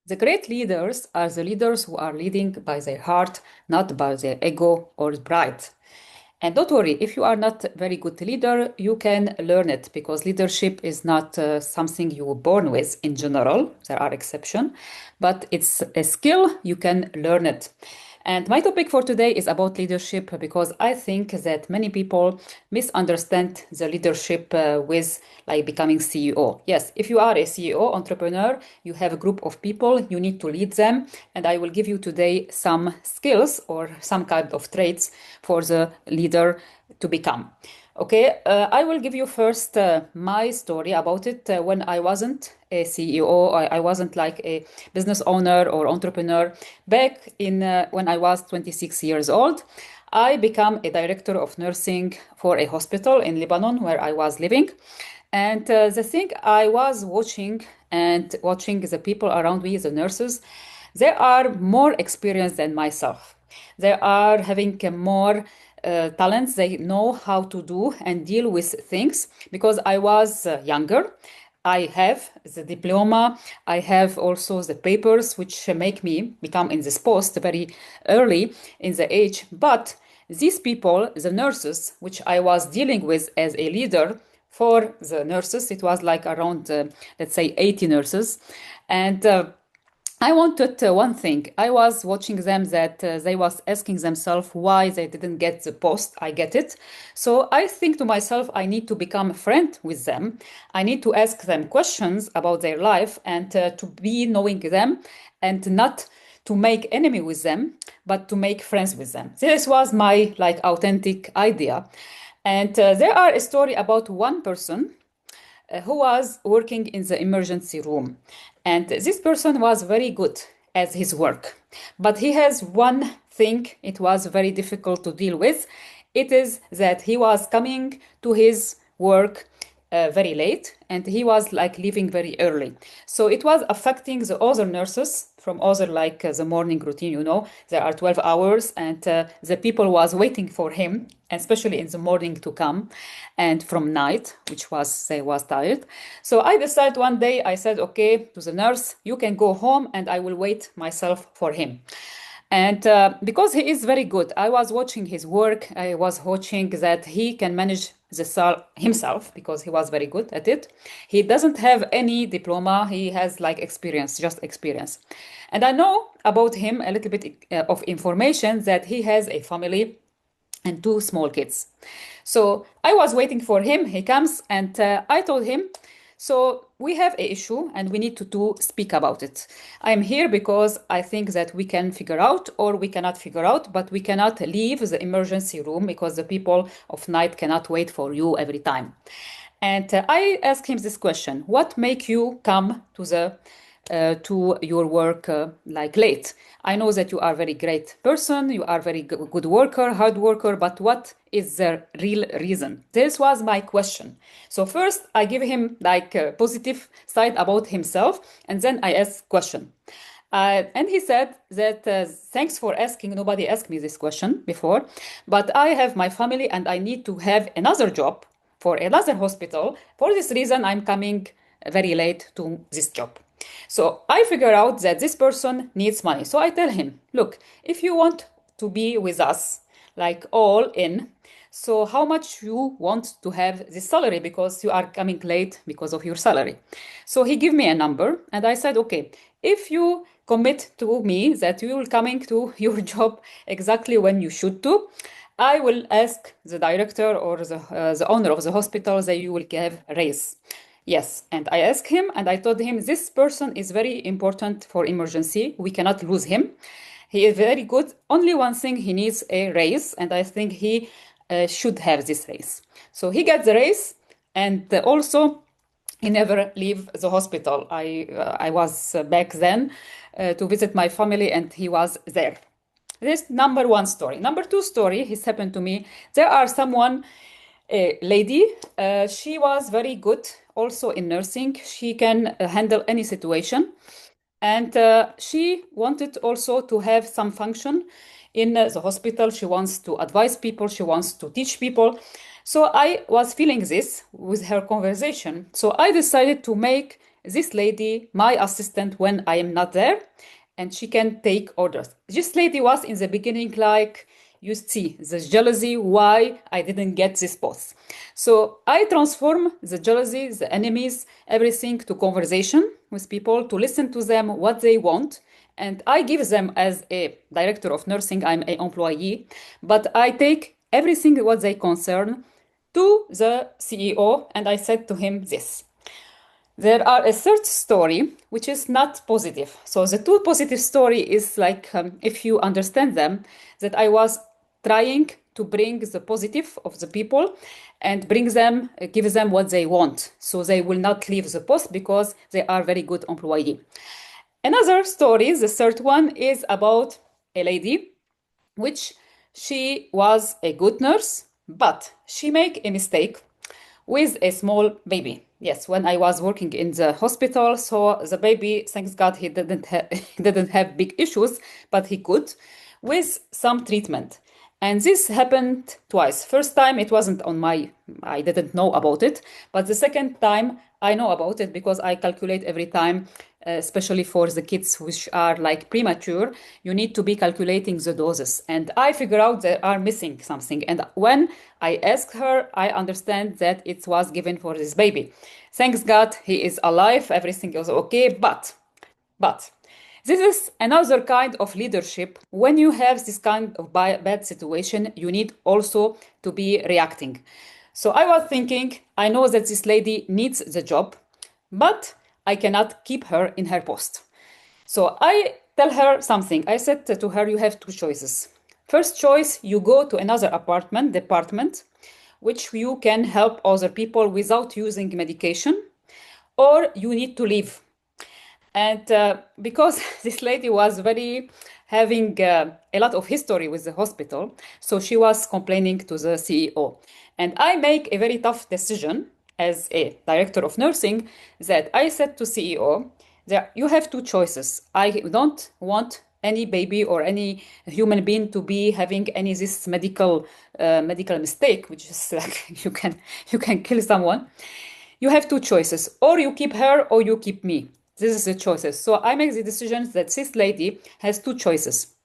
The great leaders are the leaders who are leading by their heart, not by their ego or pride. And don't worry, if you are not a very good leader, you can learn it because leadership is not something you were born with in general. There are exceptions, but it's a skill, you can learn it. And my topic for today is about leadership because I think that many people misunderstand the leadership with like becoming CEO. Yes, if you are a CEO, entrepreneur, you have a group of people, you need to lead them. And I will give you today some skills or some kind of traits for the leader to become. Okay, I will give you first my story about it when I wasn't a CEO, I wasn't like a business owner or entrepreneur. Back in when I was 26 years old, I became a director of nursing for a hospital in Lebanon where I was living. And the thing I was watching the people around me, the nurses, they are more experienced than myself. They are having more talents. They know how to do and deal with things because I was younger. I have the diploma. I have also the papers, which make me become in this post very early in the age. But these people, the nurses, which I was dealing with as a leader for the nurses, it was like around, let's say, 80 nurses. And I wanted one thing. I was watching them that they was asking themselves why they didn't get the post. I get it. So I think to myself, I need to become a friend with them. I need to ask them questions about their life and to be knowing them and not to make enemy with them, but to make friends with them. This was my like authentic idea. And there are a story about one person who was working in the emergency room. And this person was very good at his work. But he has one thing it was very difficult to deal with. It is that he was coming to his work very late and he was like leaving very early. So it was affecting the other nurses from other like the morning routine, there are 12 hours and the people was waiting for him, especially in the morning to come and from night, which was they was tired. So I decided one day, I said, okay, to the nurse, you can go home and I will wait myself for him. And because he is very good, I was watching his work. I was watching that he can manage the cell himself because he was very good at it. He doesn't have any diploma. He has like experience, just experience. And I know about him a little bit of information that he has a family and two small kids. So I was waiting for him. He comes and I told him, so we have an issue and we need to speak about it. I'm here because I think that we can figure out or we cannot figure out, but we cannot leave the emergency room because the people of night cannot wait for you every time. And I asked him this question: what make you come to your work like late? I know that you are a very great person, you are very good worker, hard worker, but what is the real reason? This was my question. So first I give him like a positive side about himself, and then I ask question. And he said that thanks for asking. Nobody asked me this question before, but I have my family and I need to have another job for another hospital. For this reason, I'm coming very late to this job. So I figure out that this person needs money. So I tell him, look, if you want to be with us, like all in, so how much you want to have this salary because you are coming late because of your salary. So he gave me a number and I said, okay, if you commit to me that you will coming to your job exactly when you should do, I will ask the director or the owner of the hospital that you will have a raise. Yes, and I asked him and I told him this person is very important for emergency. We cannot lose him. He is very good. Only one thing, he needs a raise, and I think he should have this raise. So he got the raise, and also he never leave the hospital. I was back then to visit my family, and he was there. This number one story. Number two story, this happened to me. There are someone, a lady, she was very good also in nursing. She can handle any situation. And she wanted also to have some function in the hospital. She wants to advise people, she wants to teach people. So I was feeling this with her conversation. So I decided to make this lady, my assistant, when I am not there, and she can take orders. This lady was in the beginning like, you see, the jealousy, why I didn't get this boss. So I transform the jealousy, the enemies, everything to conversation with people, to listen to them, what they want. And I give them, as a director of nursing, I'm an employee, but I take everything what they concern to the CEO, and I said to him this. There are a third story which is not positive. So the two positive story is like, if you understand them, that I was trying to bring the positive of the people and bring them, give them what they want. So they will not leave the post because they are very good employee. Another story, the third one, is about a lady which she was a good nurse, but she make a mistake with a small baby. Yes, when I was working in the hospital, so the baby, thanks God, he didn't he didn't have big issues, but he could with some treatment. And this happened twice. First time it wasn't on my, I didn't know about it, but the second time I know about it because I calculate every time, especially for the kids which are like premature, you need to be calculating the doses. And I figure out they are missing something. And when I ask her, I understand that it was given for this baby. Thanks God, he is alive, everything is okay, but this is another kind of leadership. When you have this kind of bad situation, you need also to be reacting. So I was thinking, I know that this lady needs the job, but I cannot keep her in her post. So I tell her something. I said to her, you have two choices. First choice, you go to another department, which you can help other people without using medication, or you need to leave. And because this lady was very having a lot of history with the hospital, so she was complaining to the CEO. And I make a very tough decision as a director of nursing that I said to CEO that you have two choices. I don't want any baby or any human being to be having any this medical mistake, which is like you can kill someone. You have two choices, or you keep her or you keep me. This is the choices. So I make the decision that this lady has two choices.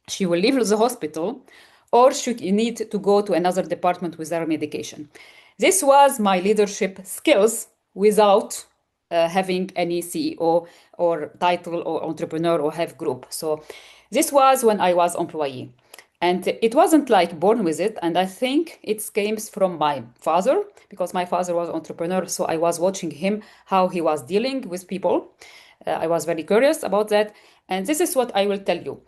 She will leave the hospital, or she need to go to another department with her medication. This was my leadership skills without having any CEO or title or entrepreneur or have group. So this was when I was employee. And it wasn't like born with it. And I think it came from my father because my father was entrepreneur. So I was watching him, how he was dealing with people. I was very curious about that. And this is what I will tell you.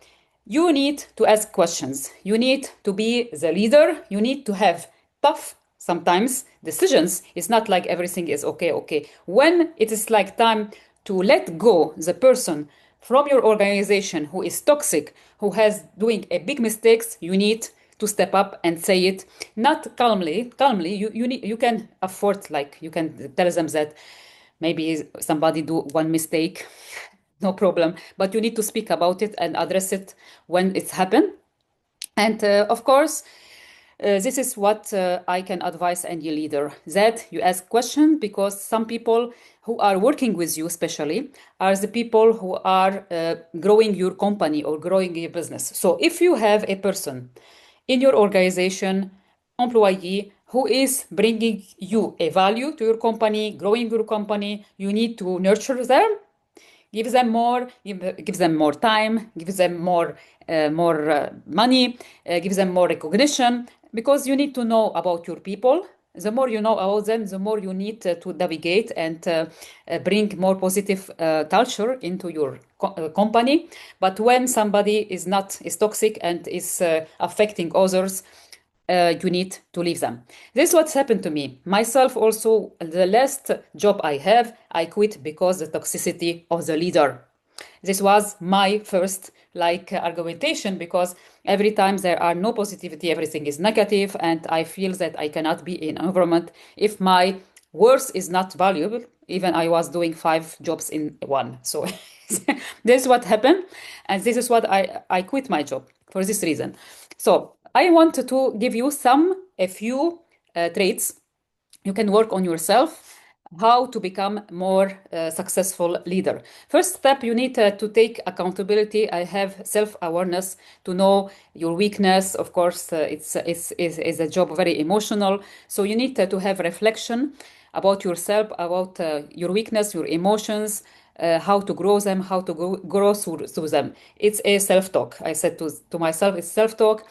You need to ask questions. You need to be the leader. You need to have tough, sometimes, decisions. It's not like everything is okay, okay. When it is like time to let go the person from your organization who is toxic, who has doing a big mistakes, you need to step up and say it, not calmly. You can afford, like, you can tell them that maybe somebody do one mistake, no problem, but you need to speak about it and address it when it's happened. And of course, this is what I can advise any leader, that you ask questions, because some people who are working with you especially are the people who are growing your company or growing your business. So if you have a person in your organization, employee, who is bringing you a value to your company, growing your company, you need to nurture them, give them more time, give them more money, give them more recognition, because you need to know about your people. The more you know about them, the more you need to navigate and bring more positive culture into your company. But when somebody is toxic and is affecting others, you need to leave them. This is what's happened to me. Myself also, the last job I have, I quit because the toxicity of the leader. This was my first argumentation, because every time there are no positivity, everything is negative, and I feel that I cannot be in an environment if my worth is not valuable. Even I was doing 5 jobs in one. So this is what happened, and this is what I quit my job for this reason. So I wanted to give you a few traits you can work on yourself. how to become more successful leader. First step, you need to take accountability. I have self-awareness to know your weakness. Of course, it's a job very emotional. So you need to have reflection about yourself, about your weakness, your emotions, how to grow them, how to grow through them. It's a self-talk. I said to myself, it's self-talk.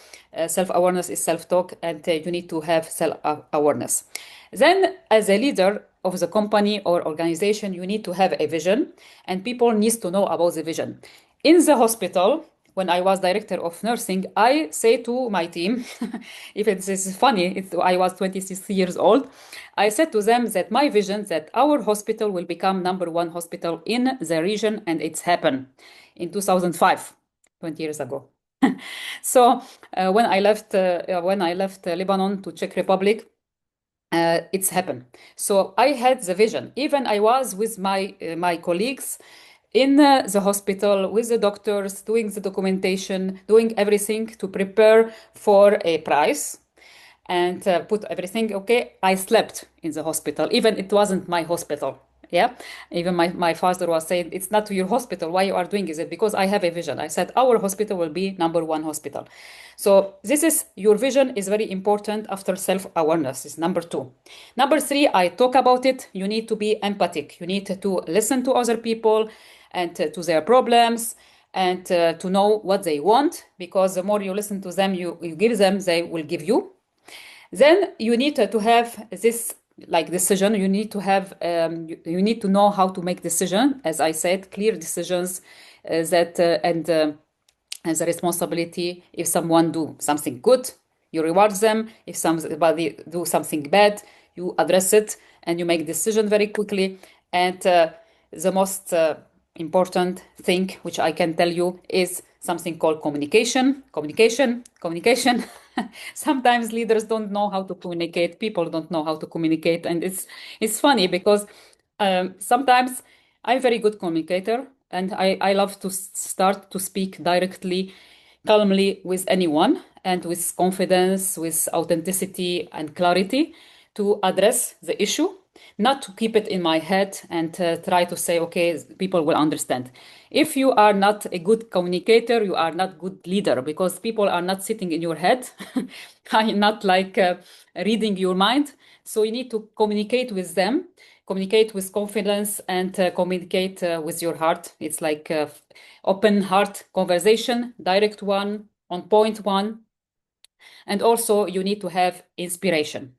Self-awareness is self-talk, and you need to have self-awareness. Then, as a leader of the company or organization, you need to have a vision, and people need to know about the vision. In the hospital, when I was director of nursing, I say to my team, if it is funny, I was 26 years old, I said to them that my vision that our hospital will become number one hospital in the region, and it's happened in 2005, 20 years ago. So when I left Lebanon to Czech Republic, it's happened. So I had the vision. Even I was with my colleagues in the hospital with the doctors, doing the documentation, doing everything to prepare for a prize and put everything. Okay, I slept in the hospital, even it wasn't my hospital. Yeah, even my father was saying, it's not your hospital, why you are doing it? Because I have a vision. I said our hospital will be number one hospital. So this is your vision is very important. After self-awareness is number two. Number three, I talk about it, you need to be empathic. You need to listen to other people and to their problems, and to know what they want, because the more you listen to them, you give them, they will give you. Then you need to have this like decision. You need to have you need to know how to make decision, as I said, clear decisions, that and the responsibility. If someone do something good, you reward them. If somebody do something bad, you address it and you make decision very quickly. And the most important thing which I can tell you is something called communication. Communication. Sometimes leaders don't know how to communicate. People don't know how to communicate, and it's funny because sometimes I'm a very good communicator, and I love to start to speak directly, calmly with anyone, and with confidence, with authenticity and clarity to address the issue, not to keep it in my head and try to say, okay, people will understand. If you are not a good communicator, you are not good leader, because people are not sitting in your head, not like reading your mind. So you need to communicate with them, communicate with confidence, and communicate with your heart. It's like open heart conversation, direct one, on point one. And also, you need to have inspiration.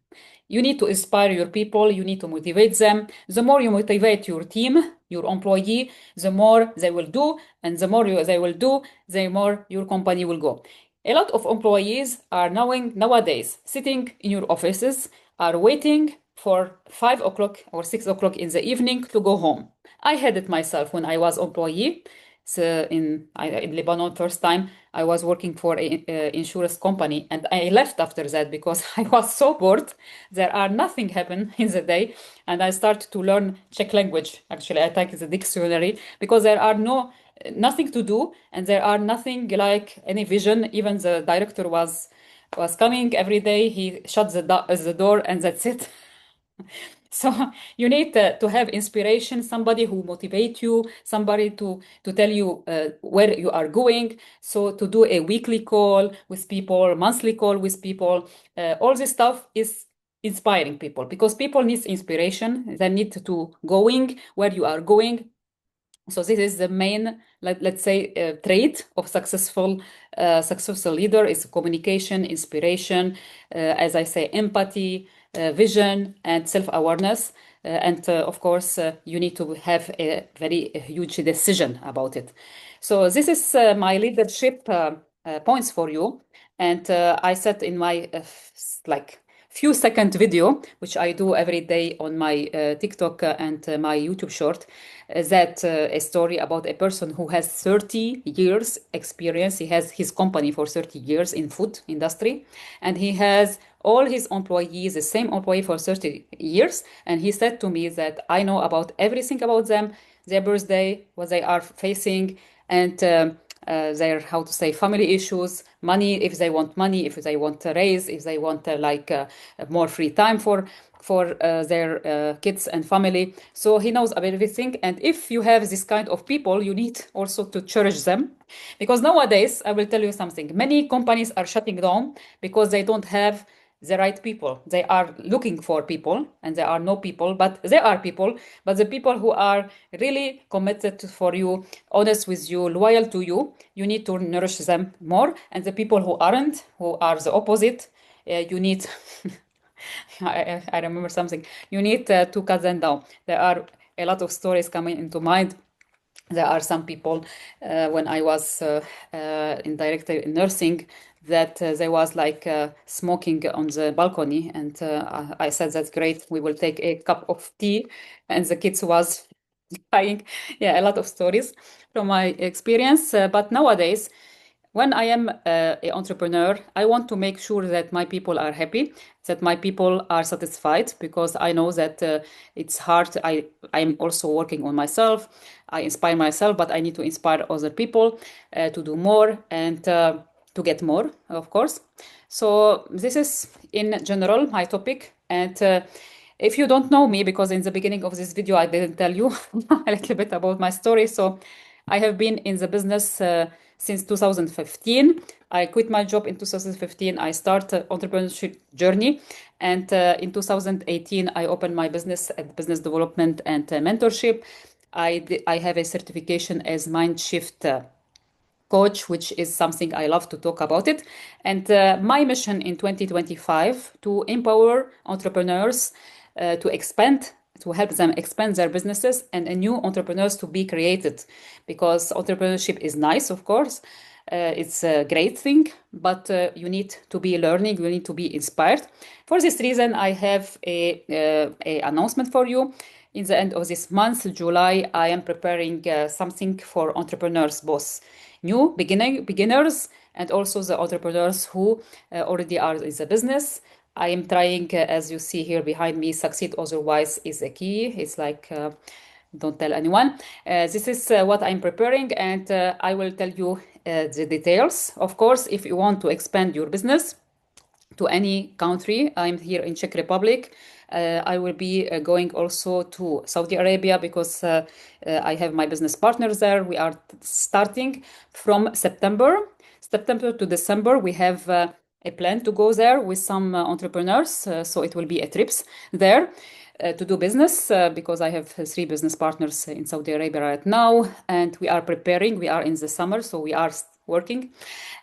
You need to inspire your people, you need to motivate them. The more you motivate your team, your employee, the more they will do, and the more they will do, the more your company will go. A lot of employees are knowing nowadays sitting in your offices, are waiting for 5 o'clock or 6 o'clock in the evening to go home. I had it myself when I was employee. So in Lebanon, first time I was working for a insurance company, and I left after that because I was so bored. There are nothing happen in the day, and I started to learn Czech language. Actually, I take the dictionary because there are nothing to do, and there are nothing like any vision. Even the director was coming every day. He shuts the door, and that's it. So you need to have inspiration, somebody who motivate you, somebody to tell you where you are going. So to do a weekly call with people, monthly call with people, all this stuff is inspiring people, because people need inspiration. They need to going where you are going. So this is the main, let's say, trait of successful leader is communication, inspiration, as I say, empathy, vision, and self-awareness. And of course, you need to have a very huge decision about it. So this is my leadership points for you. And I said in my like few-second video, which I do every day on my TikTok and my YouTube short, that a story about a person who has 30 years experience. He has his company for 30 years in food industry, and he has all his employees, the same employee for 30 years. And he said to me that I know about everything about them, their birthday, what they are facing, and their, how to say, family issues, money, if they want money, if they want a raise, if they want more free time for their kids and family. So he knows about everything. And if you have this kind of people, you need also to cherish them. Because nowadays, I will tell you something, many companies are shutting down because they don't have the right people. They are looking for people and there are no people, but there are people. But the people who are really committed for you, honest with you, loyal to you, you need to nourish them more. And the people who aren't, who are the opposite, you need I remember something. You need to cut them down. There are a lot of stories coming into mind. There are some people when I was in director in nursing that there was smoking on the balcony, and I said that's great. We will take a cup of tea, and the kids was crying. Yeah, a lot of stories from my experience. But nowadays, when I am an entrepreneur, I want to make sure that my people are happy, that my people are satisfied, because I know that it's hard. I'm also working on myself. I inspire myself, but I need to inspire other people to do more and to get more, of course. So this is in general my topic. And if you don't know me, because in the beginning of this video I didn't tell you a little bit about my story. So I have been in the business since 2015. I quit my job in 2015. I started entrepreneurship journey, and in 2018 I opened my business at business development and mentorship. I have a certification as Mindshift coach, which is something I love to talk about it. And my mission in 2025 to empower entrepreneurs to expand, to help them expand their businesses and new entrepreneurs to be created. Because entrepreneurship is nice, of course. It's a great thing, but you need to be learning, you need to be inspired. For this reason, I have a announcement for you. In the end of this month, July, I am preparing something for entrepreneurs, both new beginners and also the entrepreneurs who already are in the business. I am trying, as you see here behind me, succeed otherwise is a key. It's don't tell anyone. This is what I'm preparing, and I will tell you the details. Of course, if you want to expand your business to any country, I'm here in Czech Republic. I will be going also to Saudi Arabia because I have my business partners there. We are starting from September to December. We have a plan to go there with some entrepreneurs. So it will be a trips there to do business because I have three business partners in Saudi Arabia right now, and we are preparing. We are in the summer, so we are working.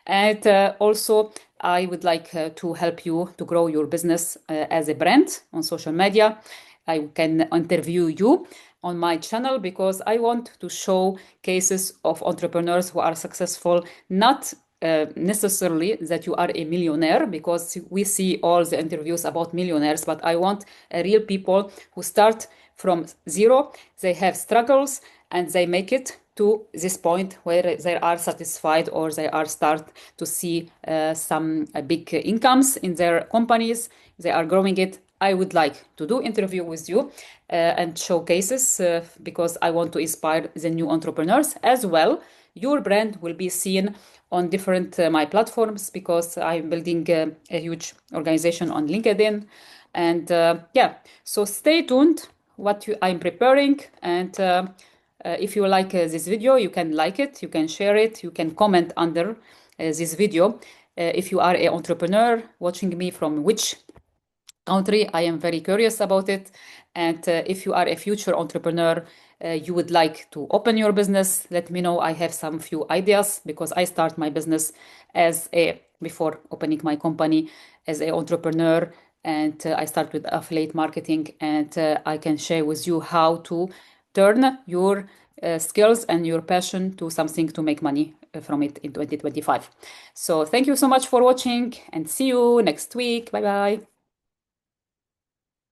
And also, I would like to help you to grow your business as a brand on social media. I can interview you on my channel because I want to show cases of entrepreneurs who are successful, not necessarily that you are a millionaire, because we see all the interviews about millionaires, but I want real people who start from zero. They have struggles and they make it to this point where they are satisfied or they are start to see some big incomes in their companies. They are growing it. I would like to do interview with you and showcases because I want to inspire the new entrepreneurs as well. Your brand will be seen on different my platforms because I'm building a huge organization on LinkedIn. And yeah, so stay tuned what I'm preparing. And if you like this video, you can like it, you can share it, you can comment under this video. If you are an entrepreneur watching me from which country, I am very curious about it. And if you are a future entrepreneur, you would like to open your business, let me know. I have some few ideas because I start my business before opening my company as an entrepreneur. And I start with affiliate marketing, and I can share with you how to turn your skills and your passion to something to make money from it in 2025. So thank you so much for watching and see you next week. Bye bye.